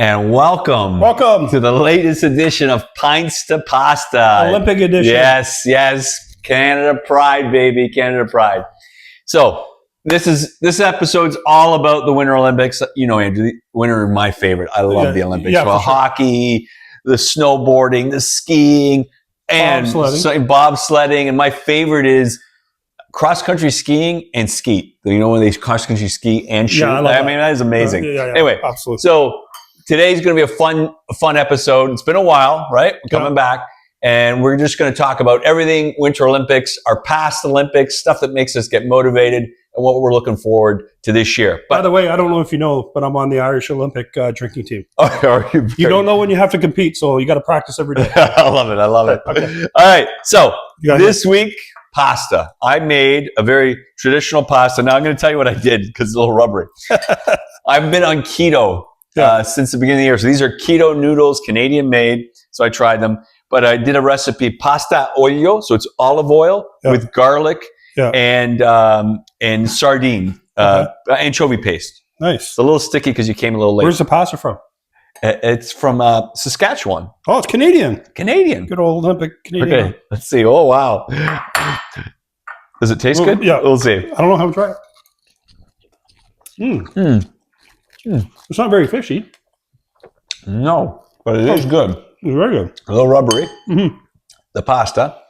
And welcome to the latest edition of Pints to Pasta. Olympic edition. Yes. Canada Pride, baby. Canada Pride. So this episode's all about the Winter Olympics. You know, Andrew, the winter is my favorite. I love the Olympics. Yeah, well, hockey, the snowboarding, the skiing, and bobsledding. And my favorite is cross-country skiing and skeet. You know when they cross-country ski and shoot? Yeah, I mean, that is amazing. Anyway, absolutely. So today's going to be a fun episode. It's been a while, right? We're coming back. And we're just going to talk about everything Winter Olympics, our past Olympics, stuff that makes us get motivated, and what we're looking forward to this year. By the way, I don't know if you know, but I'm on the Irish Olympic drinking team. Oh, are you? You don't know when you have to compete, so you got to practice every day. I love it. Okay. All right. So this week, pasta. I made a very traditional pasta. Now I'm going to tell you what I did because it's a little rubbery. I've been on keto since the beginning of the year. So these are keto noodles, Canadian made. So I tried them. But I did a recipe, pasta olio, so it's olive oil with garlic and sardine, anchovy paste. Nice. It's a little sticky because you came a little late. Where's the pasta from? It's from Saskatchewan. Oh, it's Canadian. Good old Olympic Canadian. Okay, let's see. Oh, wow. Does it taste good? Yeah. We'll see. I don't know how to try it. It's not very fishy. No, but it is good. It's very good. A little rubbery, the pasta.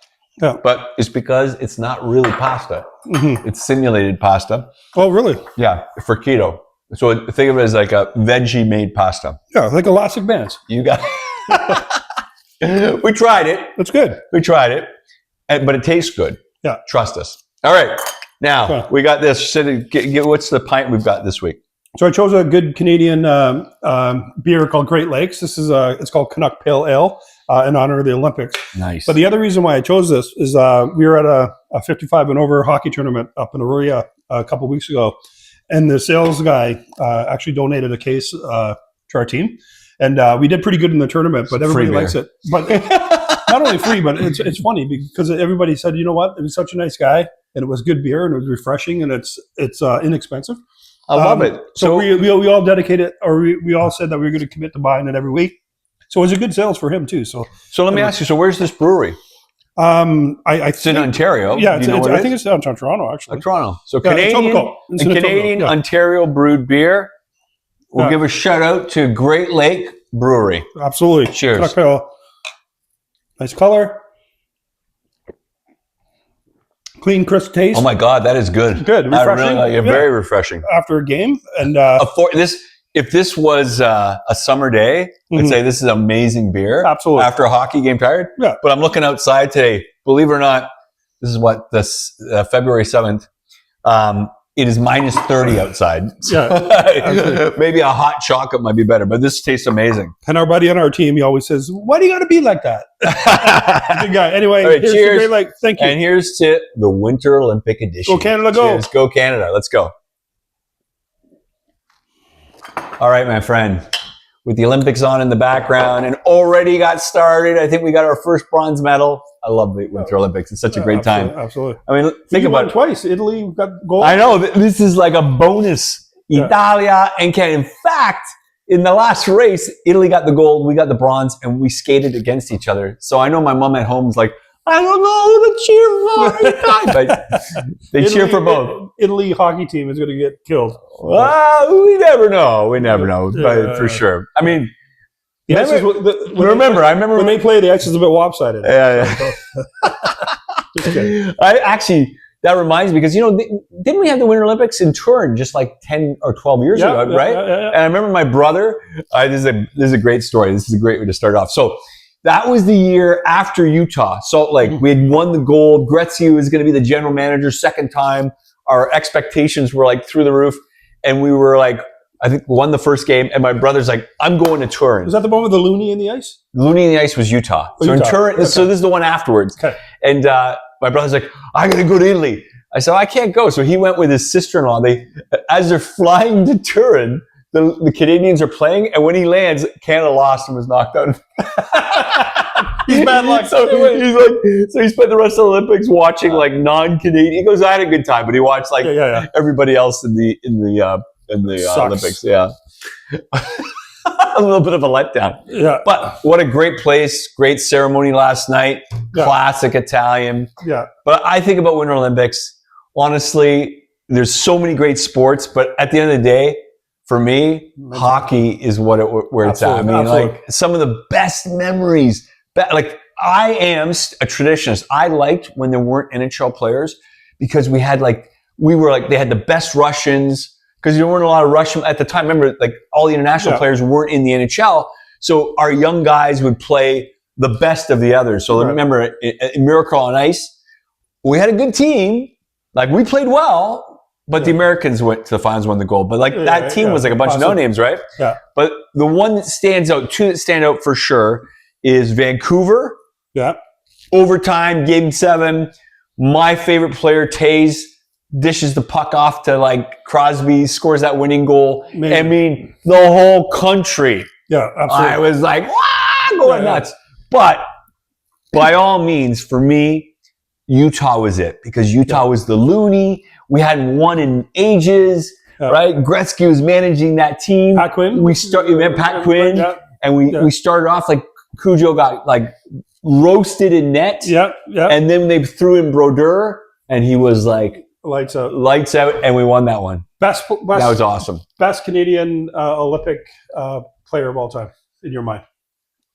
Yeah. But it's because it's not really pasta. It's simulated pasta. Oh, really? Yeah, for keto. So think of it as like a veggie-made pasta. Yeah, like elastic bands. You got We tried it. That's good. We tried it. But it tastes good. Yeah. Trust us. All right. Now, we got this. What's the pint we've got this week? So I chose a good Canadian beer called Great Lakes. This is it's called Canuck Pale Ale in honor of the Olympics. Nice. But the other reason why I chose this is we were at a 55 and over hockey tournament up in Aurora a couple weeks ago, and the sales guy actually donated a case to our team, and we did pretty good in the tournament. But everybody likes it. But not only free, but it's funny because everybody said, you know what, it was such a nice guy, and it was good beer, and it was refreshing, and it's inexpensive. I love it. So we all dedicated, or we all said that we were going to commit to buying it every week. So it was a good sales for him too. So let me ask you. So where's this brewery? It's in Ontario. Yeah, I think it's downtown Toronto actually. Toronto. So Canadian Ontario brewed beer. We'll give a shout out to Great Lake Brewery. Absolutely. Cheers. Nice color. Clean, crisp taste. Oh my God, that is good. Good, refreshing. I really like it. Very refreshing. After a game, and if this was a summer day, I'd say this is amazing beer. Absolutely. After a hockey game, tired. Yeah. But I'm looking outside today. Believe it or not, this is February 7th. It is minus 30 outside. So maybe a hot chocolate might be better, but this tastes amazing. And our buddy on our team, he always says, "Why do you got to be like that?" Good guy. Anyway, right, cheers. Thank you. And here's to the Winter Olympic edition. Go Canada, go! Cheers. Go Canada. Let's go. All right, my friend. With the Olympics on in the background and already got started, I think we got our first bronze medal. I love the Winter Olympics. It's such a great time. Absolutely. I mean, think about it. Twice. Italy got gold. I know. This is like a bonus. Italia and Canada. In fact, in the last race, Italy got the gold, we got the bronze, and we skated against each other. So I know my mom at home is like, I don't know who to cheer for. But they cheer for both. Italy hockey team is going to get killed. Well, we never know. But for sure. I mean, I remember when they play, the X is a bit lopsided. Yeah. Just kidding. That reminds me because, didn't we have the Winter Olympics in Turin just like 10 or 12 years ago, right? Yeah. And I remember my brother, this is a great story. This is a great way to start off. So that was the year after Utah. Salt Lake. We had won the gold. Gretzky was going to be the general manager second time. Our expectations were like through the roof. And we were like, I think won the first game. And my brother's like, I'm going to Turin. Was that the one with the Looney in the ice? Looney in the ice was Utah. So in Turin, so this is the one afterwards. Okay. And my brother's like, I got to go to Italy. I said, I can't go. So he went with his sister-in-law. As they're flying to Turin, the Canadians are playing, and when he lands, Canada lost and was knocked out. He's bad luck. So he spent the rest of the Olympics watching like non-Canadian. He goes, I had a good time, but he watched like everybody else in the Olympics. Yeah. a little bit of a letdown. Yeah. But what a great place, great ceremony last night, classic Italian. Yeah. But I think about Winter Olympics, honestly, there's so many great sports, but at the end of the day, for me, hockey is where it's at. I mean, like some of the best memories. Like I am a traditionalist. I liked when there weren't NHL players because they had the best Russians because there weren't a lot of Russian at the time. Remember, like all the international players weren't in the NHL. So our young guys would play the best of the others. So remember, in Miracle on Ice, we had a good team. Like we played well. But the Americans went to the finals, won the gold. But like that team was like a bunch of no-names, right? Yeah. But the one that stands out, two that stand out for sure, is Vancouver. Yeah. Overtime, Game 7. My favorite player, Taze, dishes the puck off to like Crosby, scores that winning goal. Amazing. I mean, the whole country. Yeah, absolutely. I was like, going nuts. But by all means, for me, Utah was it because Utah was the loony. We hadn't won in ages, right? Gretzky was managing that team. Pat Quinn. We met Pat Quinn, and we started off like Cujo got like roasted in net. Yeah. And then they threw in Brodeur, and he was like lights out, and we won that one. That was awesome. Best Canadian Olympic player of all time in your mind?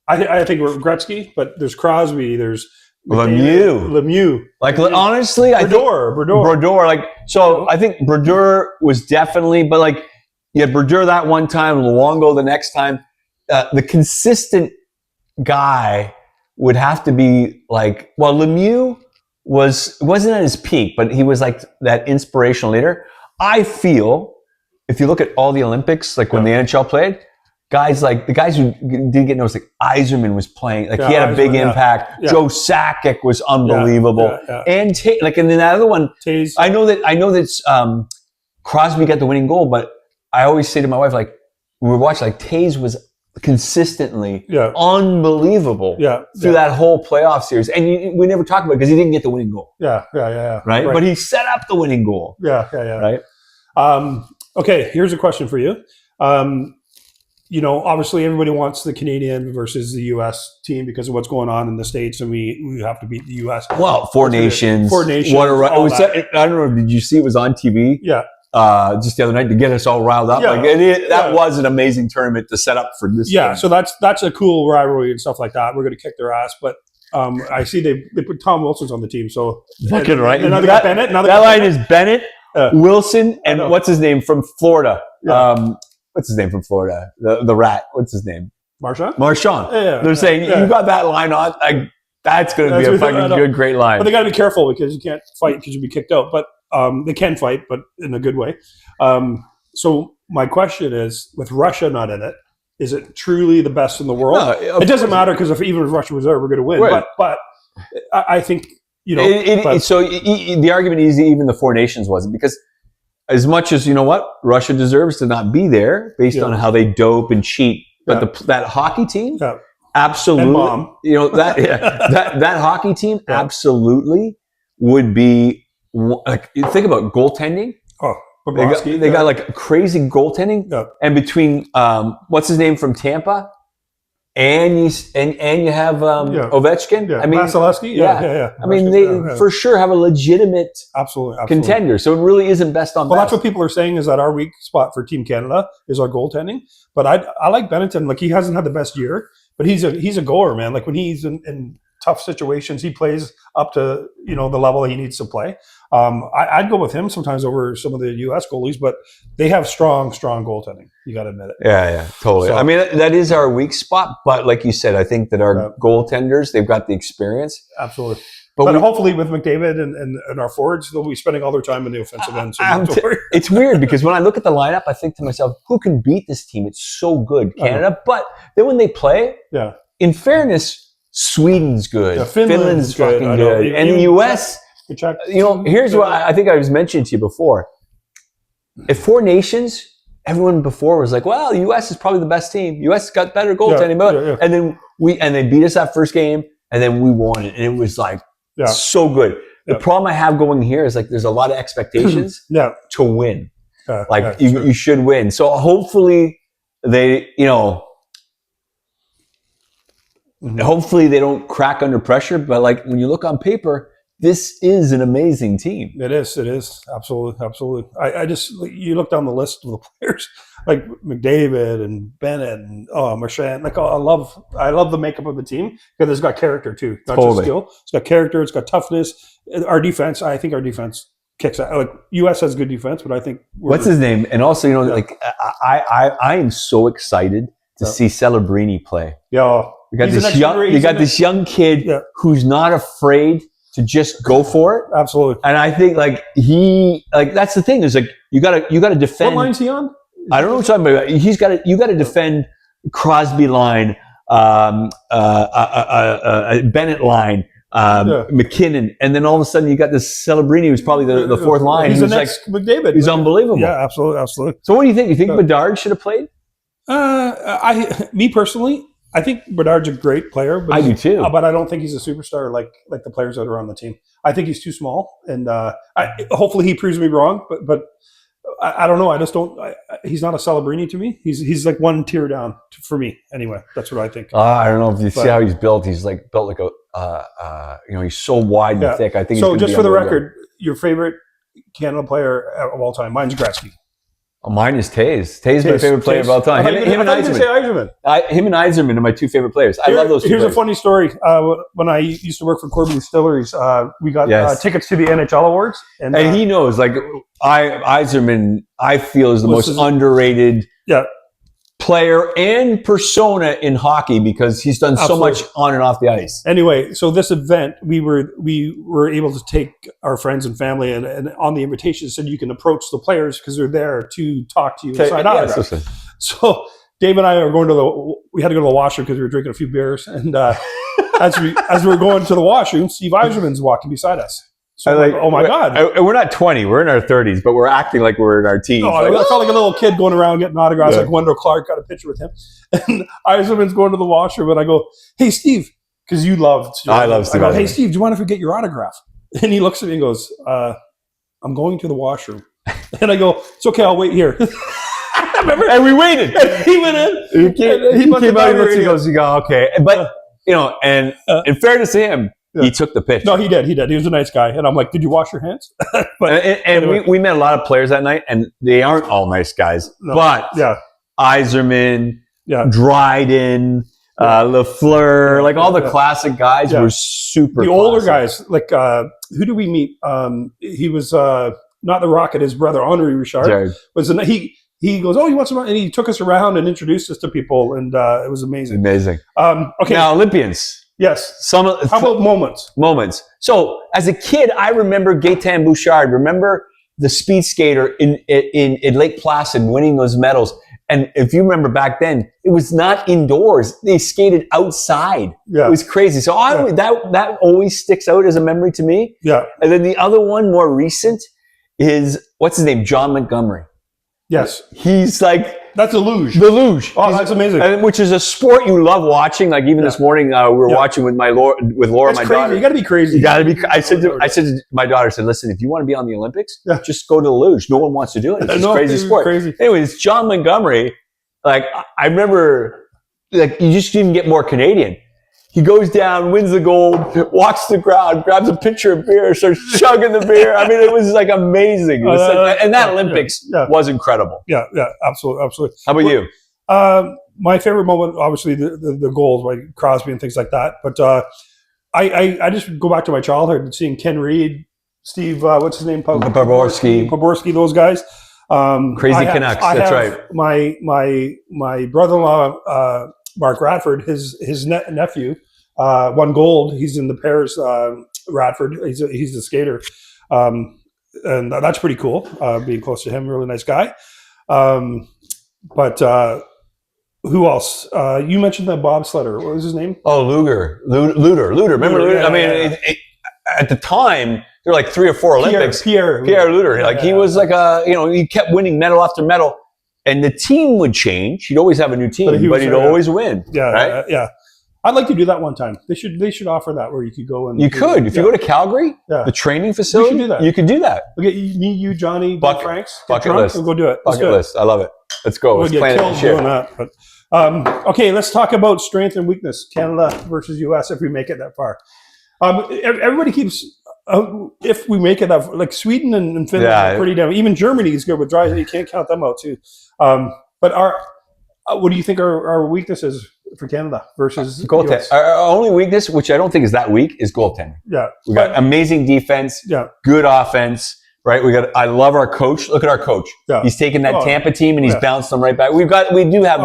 I think we're Gretzky, but there's Crosby. There's Lemieux. Like honestly, I think Brodeur. Like so, I think Brodeur was definitely, but like you had Brodeur that one time, Luongo the next time. The consistent guy would have to be like, well, Lemieux wasn't at his peak, but he was like that inspirational leader. I feel if you look at all the Olympics, like when the NHL played. Guys like the guys who didn't get noticed, like Yzerman was playing, like he had a big impact. Yeah. Joe Sakic was unbelievable, and and then that other one. Taze. I know that Crosby got the winning goal, but I always say to my wife, like we were watching, like Taze was consistently unbelievable through that whole playoff series, and we never talk about it because he didn't get the winning goal. Right, but he set up the winning goal. Right. Okay, here's a question for you. Obviously everybody wants the Canadian versus the U.S. team because of what's going on in the States, and we have to beat the U.S. Well, Four Nations. I don't know. Did you see it was on TV? Yeah. Just the other night to get us all riled up. That was an amazing tournament to set up for this. Yeah. So that's a cool rivalry and stuff like that. We're going to kick their ass, but I see they put Tom Wilson's on the team. So fucking right. And now they got Bennett. That line is Bennett, Wilson, and what's his name from Florida. Yeah. What's his name from Florida? The rat. What's his name? Marchand. They're saying you got that line on. Like that's going to be a fucking great line. But they got to be careful because you can't fight because you'll be kicked out. But they can fight, but in a good way. So my question is, with Russia not in it, is it truly the best in the world? No, it doesn't matter because even if Russia was there, we're going to win. Right. But I think So the argument is even the Four Nations wasn't because. As much as, you know what, Russia deserves to not be there based on how they dope and cheat. But that hockey team, absolutely. That hockey team absolutely would be, like, you think about goaltending. Oh, they got like crazy goaltending. Yeah. And between, what's his name from Tampa? And you have Ovechkin. Yeah. I mean, Vasilevsky. Yeah. I mean, they for sure have a legitimate absolutely contender. So it really isn't best on. Well, that's what people are saying is that our weak spot for Team Canada is our goaltending. But I like Bennington. Like he hasn't had the best year, but he's a goaler, man. Like when he's in tough situations, he plays up to the level he needs to play. I'd go with him sometimes over some of the U.S. goalies, but they have strong goaltending. You got to admit it. Yeah, totally. So, I mean, that is our weak spot, but like you said, I think that our goaltenders, they've got the experience. Absolutely. But hopefully with McDavid and our forwards, they'll be spending all their time in the offensive end. So it's weird because when I look at the lineup, I think to myself, who can beat this team? It's so good, Canada. But then when they play, in fairness, Sweden's good. Finland's fucking good. And the U.S., here's what I think I was mentioning to you before. At Four Nations, everyone before was like, well, the U.S. is probably the best team. U.S. got better goaltending. And then they beat us that first game, and then we won it. And it was like so good. The problem I have going here is like there's a lot of expectations to win. You should win. So hopefully they, hopefully they don't crack under pressure. But like when you look on paper, this is an amazing team. It is. Absolutely. I just, you look down the list of the players, like McDavid and Bennett and Marchand. Like, I love the makeup of the team because it's got character too, not just skill. It's got character. It's got toughness. I think our defense kicks out. Like, U.S. has good defense, but I think what's his name? And also, like I am so excited to see Celebrini play. Yeah, you got this young kid who's not afraid to just go for it. Absolutely. And I think that's the thing is like you gotta defend. What line's he on? I don't know what I'm talking about. You gotta defend Crosby line, Bennett line, McKinnon, and then all of a sudden you got this Celebrini who's probably the fourth line. He's the next McDavid. He's unbelievable. Yeah, absolutely. So what do you think? You think Bedard should have played? Me personally, I think Bedard's a great player. But I do too. But I don't think he's a superstar like the players that are on the team. I think he's too small, and hopefully he proves me wrong. But I don't know. I just don't. He's not a Celebrini to me. He's like one tier down for me. Anyway, that's what I think. I don't know if you see how he's built. He's like built like he's so wide and thick. I think. So just for the record, your favorite Canada player of all time? Mine's Gretzky. Mine is Taze. Taze is my favorite player of all time. Him and Yzerman. Him and Yzerman are my two favorite players. I love those two Here's players. A funny story. When I used to work for Corbin Distilleries, we got tickets to the NHL Awards. And he knows, like, Yzerman, I feel, is the most underrated player and persona in hockey because he's done so much on and off the ice. Anyway, so this event, we were able to take our friends and family, and on the invitation said you can approach the players because they're there to talk to you and sign autographs. So Dave and I are we had to go to the washroom because we were drinking a few beers, and as we were going to the washroom, Steve Yzerman's walking beside us. So oh my God. And we're not 20, we're in our 30s, but we're acting like we're in our teens. I felt like a little kid going around getting autographs, like Wendell Clark, got a picture with him. And Yzerman's going to the washroom, and I go, "Hey, Steve," because you loved Steve. I love Steve. I go, "Hey, Steve, do you want to get your autograph?" And he looks at me and goes, "I'm going to the washroom." And I go, "It's okay, I'll wait here." Remember? And we waited. And he went in. He came out and he goes, okay. But, and in fairness to him, he took the pitch. No, he did. He was a nice guy. And I'm like, "Did you wash your hands?" But anyway. we met a lot of players that night, and they aren't all nice guys. No. But Yzerman, Dryden, Lafleur, like all the classic guys were super The older guys, like who do we meet? He was not the Rocket, his brother, Henri Richard. Jared. He goes, "Oh, you want some?" And he took us around and introduced us to people, and it was amazing. Amazing. Okay. Now, Olympians. Yes. How about moments? Moments. So, as a kid, I remember Gaetan Bouchard. Remember the speed skater in Lake Placid winning those medals. And if you remember back then, it was not indoors. They skated outside. Yeah. It was crazy. So that always sticks out as a memory to me. Yeah. And then the other one, more recent, is, what's his name? John Montgomery. Yes. He's like... That's a luge. The luge. Oh, that's amazing. Which is a sport you love watching. Like even this morning, we were watching with Laura, my daughter. You got to be crazy. You got to be. I said to my daughter, "Listen, if you want to be on the Olympics, just go to the luge. No one wants to do it. It's a crazy sport." Crazy. Anyways, John Montgomery. Like I remember, like you just didn't get more Canadian. He goes down, wins the gold, walks the crowd, grabs a pitcher of beer, starts chugging the beer. I mean, it was like amazing. And that Olympics was incredible. Yeah, absolutely. How about you? My favorite moment, obviously, the goals by Crosby and things like that. But I just go back to my childhood and seeing Ken Reed, Steve, what's his name? Poborski, those guys. Crazy Canucks. That's right. My brother-in-law, Mark Radford, his nephew, won gold. He's in the pairs. Radford, he's the skater, and that's pretty cool. Being close to him, really nice guy. But who else? You mentioned that bobsledder. What was his name? Oh, Luder. Remember Luder? I mean, at the time, there were like 3 or 4 Olympics. Pierre Luder. Like he was like he kept winning medal after medal. And the team would change. He'd always have a new team, but he'd always win. Yeah, right? Yeah. I'd like to do that one time. They should offer that where you could go and you could if you go to Calgary, the training facility. You should do that. You could do that. Okay, you, Johnny, Franks, bucket list. We'll go do it. Bucket list. I love it. Let's go. We'll Let's get plan it killed this year. doing that. But, okay, let's talk about strength and weakness. Canada versus US if we make it that far. Everybody keeps, if we make it that, like Sweden and Finland are pretty damn. Even Germany is good with dry. You can't count them out too. But what do you think our weaknesses for Canada versus goaltending? Our only weakness, which I don't think is that weak, is goaltending. Yeah, we got amazing defense. Yeah, good offense. Right, I love our coach. Look at our coach. Yeah. He's taken that Tampa team and he's bounced them right back. We do have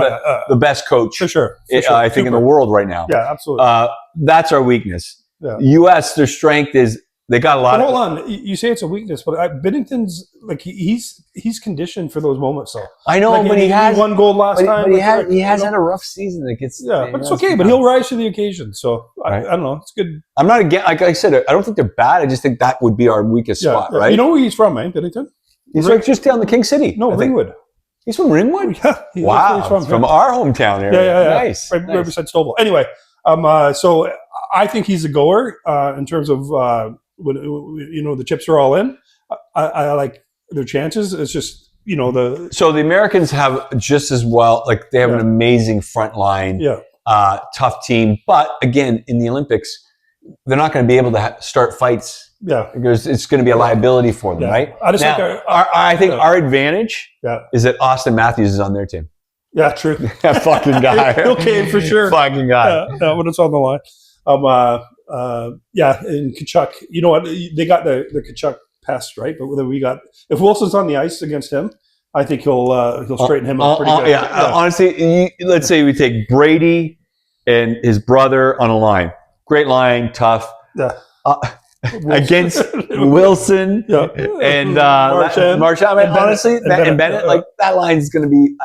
the best coach for sure. I think in the world right now. Yeah, absolutely. That's our weakness. Yeah. U.S. their strength is they got a lot. But hold on, you say it's a weakness, but Binnington's like he's conditioned for those moments. So I know, like, but he has one goal last time. But he has had a rough season. Like but it's okay. But he'll rise to the occasion. So I don't know. It's good. I'm not again. Like I said, I don't think they're bad. I just think that would be our weakest spot, right? You know where he's from, man? Binnington. He's like just down the King City. No, Ringwood. He's from Ringwood. Yeah. Wow. He's from our hometown area. Yeah. Nice. Right beside Stovall. Anyway, so I think he's a goer in terms of when the chips are all in. I like their chances. It's just So the Americans have just as well. Like they have an amazing front line. Yeah. Tough team, but again, in the Olympics, they're not going to be able to start fights. Yeah, because it's going to be a liability for them, right? I just think our advantage is that Austin Matthews is on their team. Yeah, true. That fucking guy. Okay, for sure. Fucking guy. Yeah, when it's on the line. And Kachuk. You know what? They got the Kachuk pest, right? But then we got if Wilson's on the ice against him, I think he'll straighten him up pretty good. Honestly, let's say we take Brady and his brother on a line. Great line, tough. Yeah. Against Wilson and Marchand. Honestly, and Bennett, like that line is going to be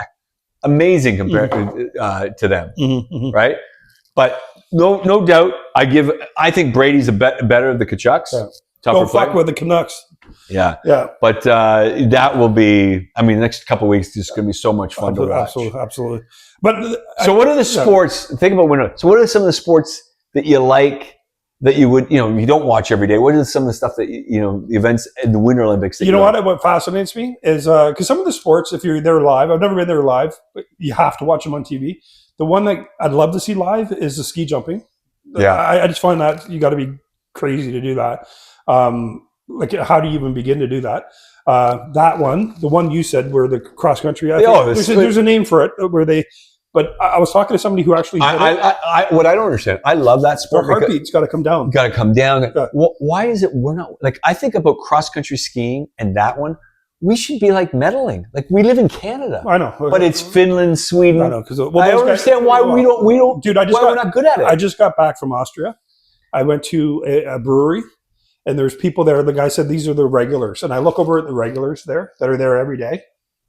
amazing compared to them, right? But no doubt, I think Brady's better of the Kachucks. Yeah. Don't fuck with the Canucks. Yeah. But that will be. I mean, the next couple of weeks is going to be so much fun to watch. Absolutely. But so, what are the sports? Think about winter. So, what are some of the sports that you like? That you would, you don't watch every day. What is some of the stuff that, the events in the Winter Olympics? That what fascinates me is, because some of the sports, if you're there live, I've never been there live, but you have to watch them on TV. The one that I'd love to see live is the ski jumping. Yeah. I just find that you got to be crazy to do that. Like, how do you even begin to do that? That one, the one you said, where the cross country, there's a name for it where they, but I was talking to somebody who actually did it. What I don't understand, I love that sport. Their heartbeat's got to come down. Got to come down. Yeah. Why is it we're not, like, I think about cross-country skiing and that one, we should be like medaling. Like, we live in Canada. I know. But it's Finland, Sweden. I know. Because I don't understand why we don't, dude, we're not good at it. I just got back from Austria. I went to a brewery and there's people there. The guy said, these are the regulars. And I look over at the regulars there that are there every day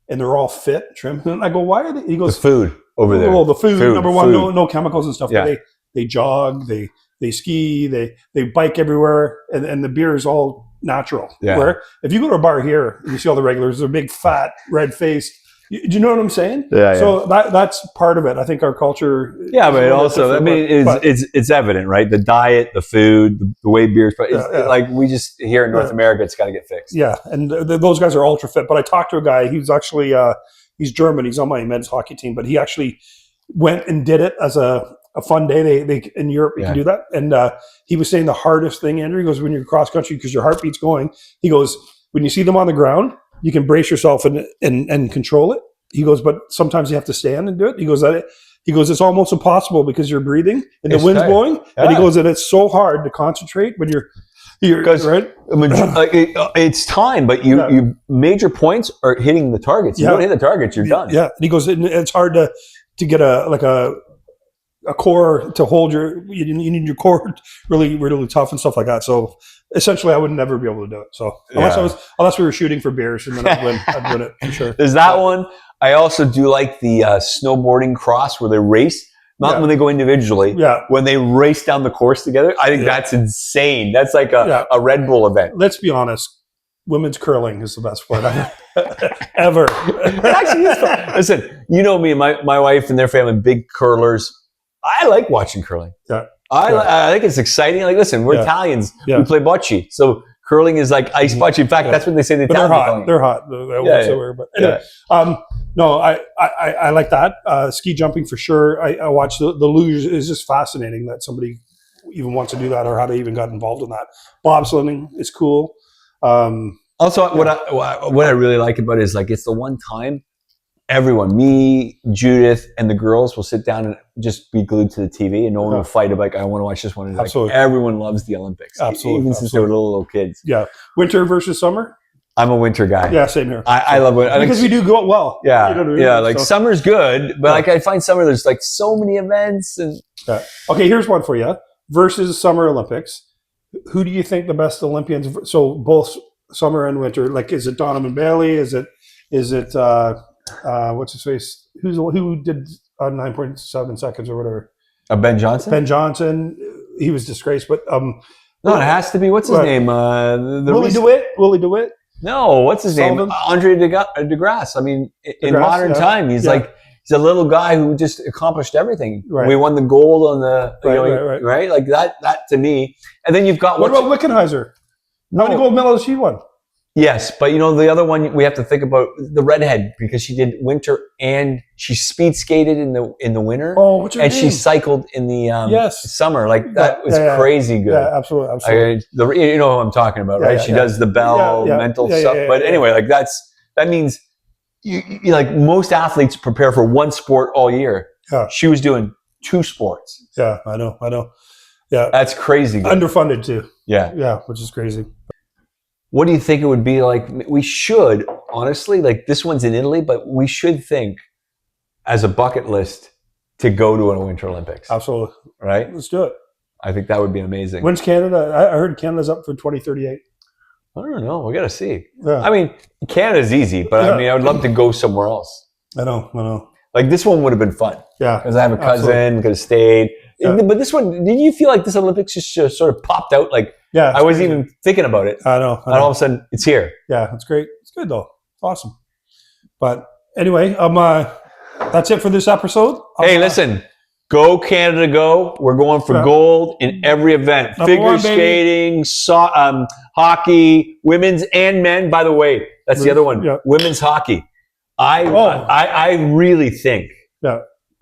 and they're all fit, trim. And I go, why are they? He goes, the food. Over there. Well, the food number one, no chemicals and stuff. Yeah. They jog, they ski, they bike everywhere, and the beer is all natural. Yeah. Where if you go to a bar here, and you see all the regulars, they're big, fat, red faced. Do you know what I'm saying? Yeah. So that's part of it. I think our culture. Yeah, but also, I mean, it's evident, right? The diet, the food, the way beer's. Like we just here in North America, it's got to get fixed. Yeah, and those guys are ultra fit. But I talked to a guy. He was actually. He's German. He's on my men's hockey team, but he actually went and did it as a fun day. They in Europe you can do that, and he was saying the hardest thing, Andrew. He goes, when you're cross country because your heartbeat's going. He goes, when you see them on the ground, you can brace yourself and control it. He goes, but sometimes you have to stand and do it. He goes, it's almost impossible because you're breathing and the wind's blowing. Yeah. And he goes, and it's so hard to concentrate when you're right. It's time, but you major points are hitting the targets. You don't hit the targets, you're done. Yeah, and he goes, it's hard to get a core to hold you need your core really, really tough and stuff like that. So essentially, I would never be able to do it. So unless we were shooting for beers, and then I'd win it for sure. There's that one. I also do like the snowboarding cross where they race. Not when they go individually. Yeah. When they race down the course together. I think that's insane. That's like a Red Bull event. Let's be honest. Women's curling is the best sport ever. It actually is fun. Listen, you know me and my wife and their family, big curlers. I like watching curling. Yeah. I think it's exciting. Like, listen, we're Italians. We play bocce. So curling is like ice bocce. In fact, that's what they say in the Italian. They're hot. But anyway, No, I like that. Ski jumping for sure. I watch the luge. It's just fascinating that somebody even wants to do that or how they even got involved in that. Bobsledding is cool. Also, what I really like about it is like it's the one time everyone, me, Judith, and the girls will sit down and just be glued to the TV, and no one will fight about, like, I want to watch this one. Like, everyone loves the Olympics. Absolutely. Even since they were little kids. Yeah. Winter versus summer? I'm a winter guy. Yeah, same here. I love it. Because we do go well. Yeah. You know what I mean? Yeah, like summer's good, but like I find summer, there's like so many events. And Okay, here's one for you. Versus Summer Olympics. Who do you think the best Olympians, so both summer and winter, like is it Donovan Bailey? Is it what's his face? Who did 9.7 seconds or whatever? Ben Johnson? Ben Johnson. He was disgraced, but no, it has to be, what's his name? Willie DeWitt? No, what's his name? Andre DeGrasse. I mean, in modern time, he's like, he's a little guy who just accomplished everything. Right. We won the gold on the right. Like that to me. And then you've got what about Wickenheiser? How many gold medals she won? Yes, but the other one we have to think about, the redhead, because she did winter and she speed skated in the winter. Oh, what's her name? She cycled in the summer. Like that was crazy good. Yeah, absolutely. You know who I'm talking about, right? She does the bell mental stuff. But anyway, like that means you like most athletes prepare for one sport all year. Yeah. She was doing 2 sports. Yeah, I know. Yeah, that's crazy good. Underfunded too. Yeah, which is crazy. What do you think it would be like? We should, honestly, like this one's in Italy, but we should think as a bucket list to go to an Winter Olympics. Absolutely. Right? Let's do it. I think that would be amazing. When's Canada? I heard Canada's up for 2038. I don't know. We got to see. Yeah. I mean, Canada's easy, but I mean, I would love to go somewhere else. I know. Like this one would have been fun. Yeah. Because I have a cousin, could have stayed. Yeah. But this one, did you feel like this Olympics just sort of popped out? Like, I wasn't even thinking about it. I know. And all of a sudden, it's here. Yeah, it's great. It's good though. It's awesome. But anyway, that's it for this episode. Hey, listen. Go Canada, go. We're going for gold in every event. Figure skating, hockey, women's and men. By the way, that's the other one. Yeah. Women's hockey. I really think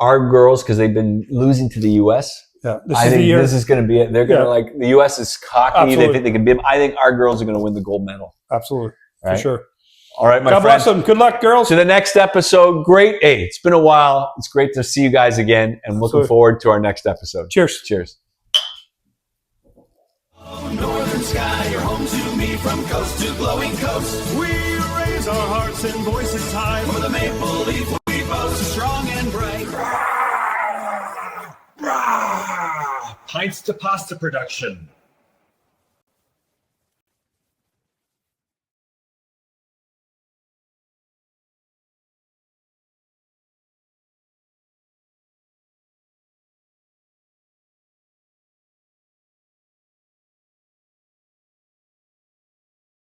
our girls, because they've been losing to the U.S., I think this is going to be it. They're going to like, the U.S. is cocky. Absolutely. They think they can beat them. I think our girls are going to win the gold medal. Absolutely. Right? For sure. All right, my friends. God bless them. Good luck, girls. To the next episode. Great. Hey, it's been a while. It's great to see you guys again, and looking forward to our next episode. Cheers. Cheers. Oh, northern sky, you're home to me from coast to glowing coast. We raise our hearts and voices high for the maple leaf we boast, strong and bright. Pints to Pasta production.